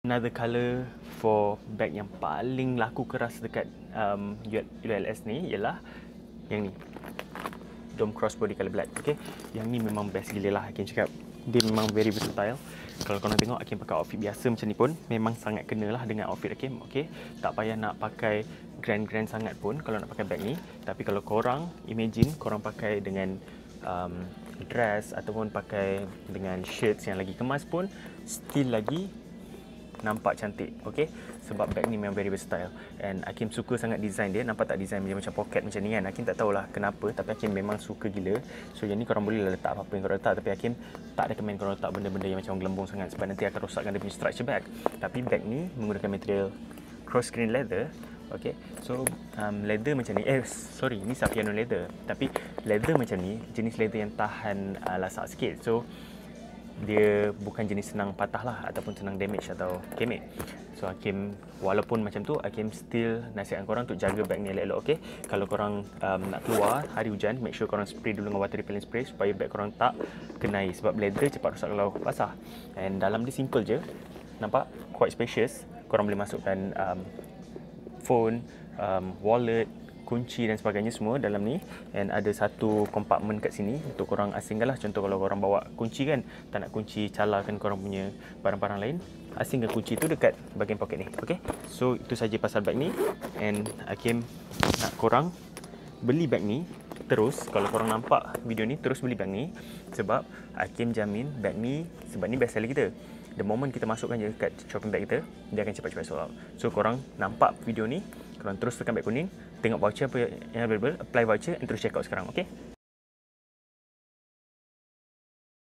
Another colour for bag yang paling laku keras dekat ULS ni ialah yang ni, Dome Crossbody colour black. Okay, yang ni memang best gila lah Hakim cakap. Dia memang very versatile. Kalau korang tengok Hakim pakai outfit biasa macam ni pun memang sangat kena lah dengan outfit Hakim. Okay, tak payah nak pakai grand sangat pun kalau nak pakai bag ni. Tapi kalau korang imagine korang pakai dengan dress ataupun pakai dengan shirts yang lagi kemas pun still lagi nampak cantik. Okay, sebab bag ni memang very versatile and Hakim suka sangat design dia. Nampak tak design dia macam pocket macam ni kan? Hakim tak tahulah kenapa tapi Hakim memang suka gila. So yang ni korang boleh letak apa-apa yang korang letak, tapi Hakim tak recommend korang letak benda-benda yang macam gelembung sangat sebab nanti akan rosakkan dia punya structure bag. Tapi bag ni menggunakan material cross grain leather. Okay, so leather macam ni, sorry, ni Saffiano leather, tapi leather macam ni jenis leather yang tahan lasak sikit. So dia bukan jenis senang patah lah ataupun senang damage atau kemek. So Hakim walaupun macam tu, Hakim still nasihatkan korang untuk jaga bag ni elok-elok. Okay, kalau korang nak keluar hari hujan, make sure korang spray dulu dengan water repellent spray supaya bag korang tak kena air, sebab leather cepat rosak kalau basah. And dalam dia simple je, nampak quite spacious. Korang boleh masukkan phone, wallet, kunci dan sebagainya semua dalam ni. And ada satu kompartmen kat sini untuk korang asingkan lah. Contoh kalau korang bawa kunci kan, tak nak kunci calakan korang punya barang-barang lain, asingkan kunci tu dekat bahagian poket ni. Okay, so itu saja pasal bag ni. And Hakim nak korang beli bag ni terus. Kalau korang nampak video ni, terus beli bag ni sebab Hakim jamin bag ni, sebab ni best seller kita. The moment kita masukkan je kat shopping bag kita, dia akan cepat-cepat sold out. So korang nampak video ni, korang terus tekan beg kuning, tengok voucher apa yang available, apply voucher and terus check out sekarang. Okay,